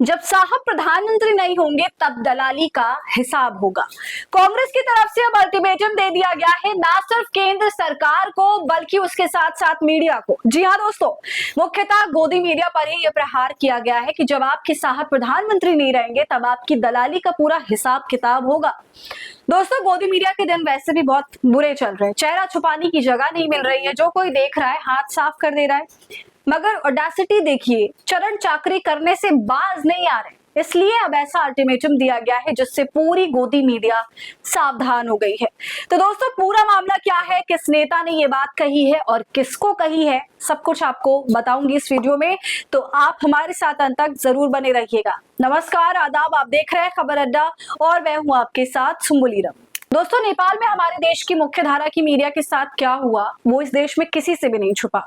जब साहब प्रधानमंत्री नहीं होंगे तब दलाली का हिसाब होगा। कांग्रेस की तरफ से अब अल्टीमेटम दे दिया गया है, ना सिर्फ केंद्र सरकार को बल्कि उसके साथ साथ मीडिया को। जी हां दोस्तों, मुख्यतः गोदी मीडिया पर ही यह प्रहार किया गया है कि जब आपके साहब प्रधानमंत्री नहीं रहेंगे तब आपकी दलाली का पूरा हिसाब किताब होगा। दोस्तों, गोदी मीडिया के दिन वैसे भी बहुत बुरे चल रहे हैं। चेहरा छुपाने की जगह नहीं मिल रही है, जो कोई देख रहा है हाथ साफ कर दे रहा है। मगर ऑडेसिटी देखिए, चरण चाकरी करने से बाज नहीं आ रहे। इसलिए अब ऐसा अल्टीमेटम दिया गया है जिससे पूरी गोदी मीडिया सावधान हो गई है। तो दोस्तों, पूरा मामला क्या है, किस नेता ने ये बात कही है और किसको कही है, सब कुछ आपको बताऊंगी इस वीडियो में, तो आप हमारे साथ अंत तक जरूर बने रहिएगा। नमस्कार, आदाब, आप देख रहे हैं खबर अड्डा और मैं हूं आपके साथ सुम्बुलीरम। दोस्तों, नेपाल में हमारे देश की मुख्य धारा की मीडिया के साथ क्या हुआ वो इस देश में किसी से भी नहीं छुपा।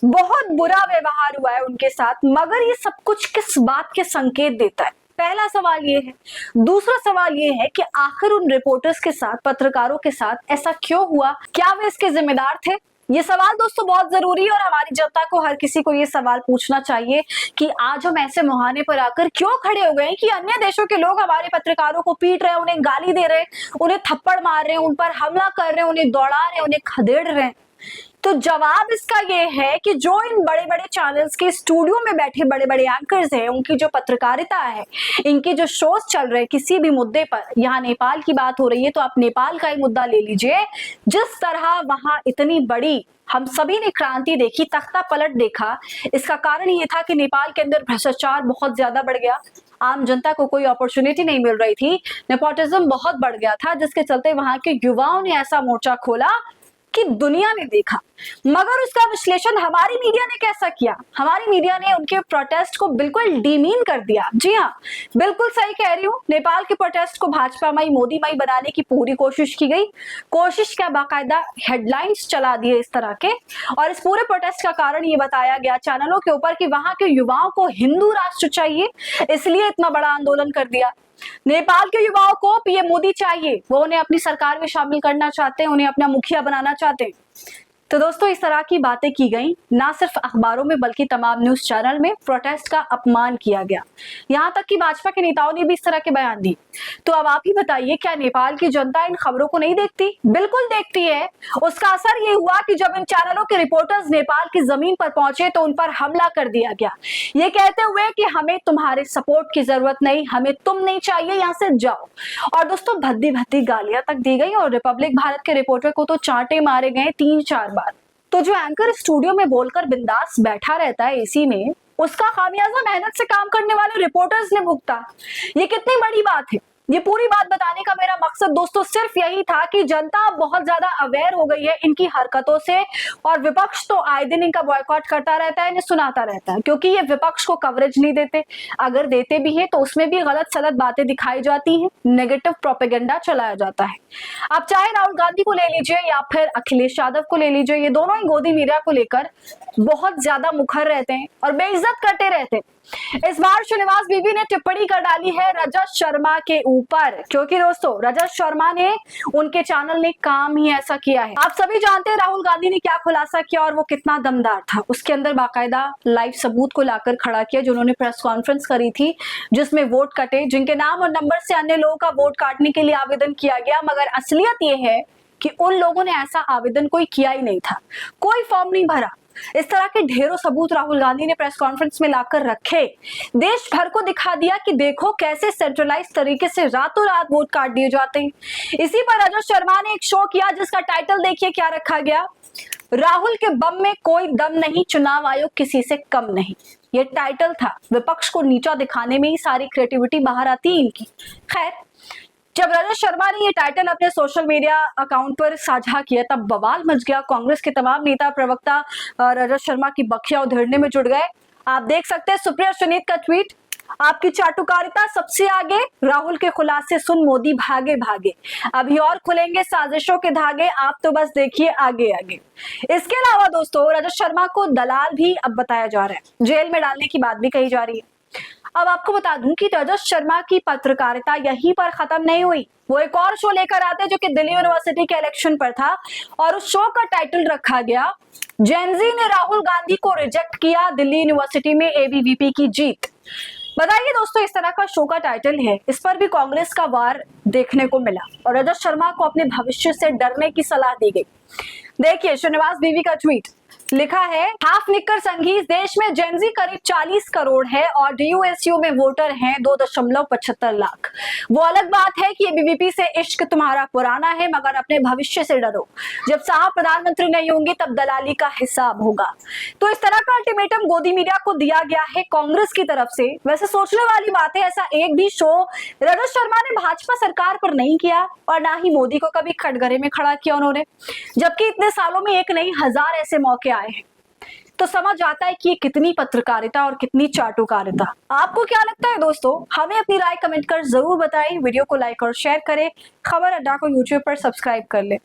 बहुत बुरा व्यवहार हुआ है उनके साथ, मगर ये सब कुछ किस बात के संकेत देता है? पहला सवाल ये है। दूसरा सवाल ये है कि आखिर उन रिपोर्टर्स के साथ, पत्रकारों के साथ ऐसा क्यों हुआ? क्या वे इसके जिम्मेदार थे? ये सवाल दोस्तों बहुत जरूरी है और हमारी जनता को, हर किसी को ये सवाल पूछना चाहिए कि आज हम ऐसे मुहाने पर आकर क्यों खड़े हो गए कि अन्य देशों के लोग हमारे पत्रकारों को पीट रहे हैं, उन्हें गाली दे रहे हैं, उन्हें थप्पड़ मार रहे हैं, उन पर हमला कर रहे हैं, उन्हें दौड़ा रहे हैं, उन्हें खदेड़ रहे हैं। तो जवाब इसका ये है कि जो इन बड़े बड़े चैनल्स के स्टूडियो में बैठे बड़े बड़े एंकर्स हैं, उनकी जो पत्रकारिता है, इनके जो शोज चल रहे हैं किसी भी मुद्दे पर, यहाँ नेपाल की बात हो रही है तो आप नेपाल का ही मुद्दा ले लीजिए। जिस तरह वहां इतनी बड़ी हम सभी ने क्रांति देखी, तख्ता पलट देखा, इसका कारण ये था कि नेपाल के अंदर भ्रष्टाचार बहुत ज्यादा बढ़ गया। आम जनता को कोई अपॉर्चुनिटी नहीं मिल रही थी, नेपोटिज्म बहुत बढ़ गया था, जिसके चलते वहां के युवाओं ने ऐसा मोर्चा खोला कि दुनिया ने देखा। मगर उसका विश्लेषण हमारी मीडिया ने कैसा किया? हमारी मीडिया ने उनके प्रोटेस्ट को बिल्कुल डीमीन कर दिया। जी हाँ, बिल्कुल सही कह रही हूँ। नेपाल के प्रोटेस्ट को भाजपामयी, मोदीमयी बनाने की पूरी कोशिश की गई। कोशिश क्या, बाकायदा हेडलाइंस चला दिए इस तरह के, और इस पूरे प्रोटेस्ट का कारण ये बताया गया चैनलों के ऊपर कि वहां के युवाओं को हिंदू राष्ट्र चाहिए, इसलिए इतना बड़ा आंदोलन कर दिया। नेपाल के युवाओं को पीएम मोदी चाहिए, वो उन्हें अपनी सरकार में शामिल करना चाहते हैं, उन्हें अपना मुखिया बनाना चाहते हैं। तो दोस्तों, इस तरह की बातें की गई, ना सिर्फ अखबारों में बल्कि तमाम न्यूज चैनल में प्रोटेस्ट का अपमान किया गया। यहां तक कि भाजपा के नेताओं ने भी इस तरह के बयान दिए। तो अब आप ही बताइए, क्या नेपाल की जनता इन खबरों को नहीं देखती? बिल्कुल देखती है। उसका असर ये हुआ कि जब इन चैनलों के रिपोर्टर्स नेपाल की जमीन पर पहुंचे तो उन पर हमला कर दिया गया, ये कहते हुए कि हमें तुम्हारे सपोर्ट की जरूरत नहीं, हमें तुम नहीं चाहिए, यहाँ से जाओ। और दोस्तों, भद्दी भद्दी गालियां तक दी गई और रिपब्लिक भारत के रिपोर्टर को तो चांटे मारे गए 3-4 बार। तो जो एंकर स्टूडियो में बोलकर बिंदास बैठा रहता है एसी में, उसका खामियाजा मेहनत से काम करने वाले रिपोर्टर्स ने भुगता। ये कितनी बड़ी बात है। ये पूरी बात बताने का मेरा मकसद दोस्तों सिर्फ यही था कि जनता बहुत ज्यादा अवेयर हो गई है इनकी हरकतों से, और विपक्ष तो आए दिन इनका बॉयकॉट करता रहता है, इन्हें सुनाता रहता है, क्योंकि ये विपक्ष को कवरेज नहीं देते। अगर देते भी है तो उसमें भी गलत सलत बातें दिखाई जाती हैं, नेगेटिव प्रोपेगेंडा चलाया जाता है। आप चाहे राहुल गांधी को ले लीजिए या फिर अखिलेश यादव को ले लीजिए, ये दोनों ही गोदी मीडिया को लेकर बहुत ज्यादा मुखर रहते हैं और बेइज्जत करते रहते हैं। इस बार श्रीनिवास बीवी ने टिप्पणी कर डाली है रजत शर्मा के ऊपर, क्योंकि दोस्तों रजत शर्मा ने, उनके चैनल ने काम ही ऐसा किया है। आप सभी जानते हैं राहुल गांधी ने क्या खुलासा किया और वो कितना दमदार था। उसके अंदर बाकायदा लाइव सबूत को लाकर खड़ा किया, जिन्होंने प्रेस कॉन्फ्रेंस करी थी जिसमें वोट कटे, जिनके नाम और नंबर से अन्य लोगों का वोट काटने के लिए आवेदन किया गया। मगर असलियत ये है कि उन लोगों ने ऐसा आवेदन कोई किया ही नहीं था, कोई फॉर्म नहीं भरा। इस तरह के ढेरों सबूत राहुल गांधी ने प्रेस कॉन्फ्रेंस में लाकर रखे, देश भर को दिखा दिया कि देखो कैसे सेंट्रलाइज तरीके से रातों रात वोट काट दिए जाते हैं। इसी पर रजत शर्मा ने एक शो किया जिसका टाइटल देखिए क्या रखा गया, राहुल के बम में कोई दम नहीं, चुनाव आयोग किसी से कम नहीं। ये टाइटल था। विपक्ष को नीचा दिखाने में ही सारी क्रिएटिविटी बाहर आती है इनकी। खैर, जब रजत शर्मा ने ये टाइटल अपने सोशल मीडिया अकाउंट पर साझा किया तब बवाल मच गया। कांग्रेस के तमाम नेता, प्रवक्ता रजत शर्मा की बखिया उधेड़ने में जुट गए। आप देख सकते हैं सुप्रिया सुनीत का ट्वीट, आपकी चाटुकारिता सबसे आगे, राहुल के खुलासे सुन मोदी भागे भागे, अभी और खुलेंगे साजिशों के धागे, आप तो बस देखिए आगे आगे। इसके अलावा दोस्तों, रजत शर्मा को दलाल भी अब बताया जा रहा है, जेल में डालने की बात भी कही जा रही है। अब आपको बता दूं कि रजत शर्मा की पत्रकारिता यहीं पर खत्म नहीं हुई। वो एक और शो लेकर आते जो कि दिल्ली यूनिवर्सिटी के इलेक्शन पर था, और उस शो का टाइटल रखा गया, जेनजी ने राहुल गांधी को रिजेक्ट किया, दिल्ली यूनिवर्सिटी में एबीवीपी की जीत। बताइए दोस्तों, इस तरह का शो का टाइटल है, इस पर भी कांग्रेस का वार देखने को मिला और रजत शर्मा को अपने भविष्य से डरने की सलाह दी गई। देखिए श्रीनिवास बीवी का ट्वीट लिखा है, हाफ निक्कर संघी, इस देश में जेनजी करीब 40 करोड़ है और डीयूएसयू में वोटर हैं 2.75 लाख। वो अलग बात है कि एबीवीपी से इश्क तुम्हारा पुराना है, मगर अपने भविष्य से डरो। जब साहब प्रधानमंत्री नहीं होंगे तब दलाली का हिसाब होगा। तो इस तरह का अल्टीमेटम गोदी मीडिया को दिया गया है कांग्रेस की तरफ से। वैसे सोचने वाली बात है, ऐसा एक भी शो रजत शर्मा ने भाजपा सरकार पर नहीं किया और ना ही मोदी को कभी कटघरे में खड़ा किया उन्होंने, जबकि इतने सालों में एक नहीं 1000 ऐसे मौके आए हैं। तो समझ आता है कि ये कितनी पत्रकारिता और कितनी चाटुकारिता। आपको क्या लगता है दोस्तों? हमें अपनी राय कमेंट कर जरूर बताएं। वीडियो को लाइक और शेयर करें। खबर अड्डा को यूट्यूब पर सब्सक्राइब कर ले।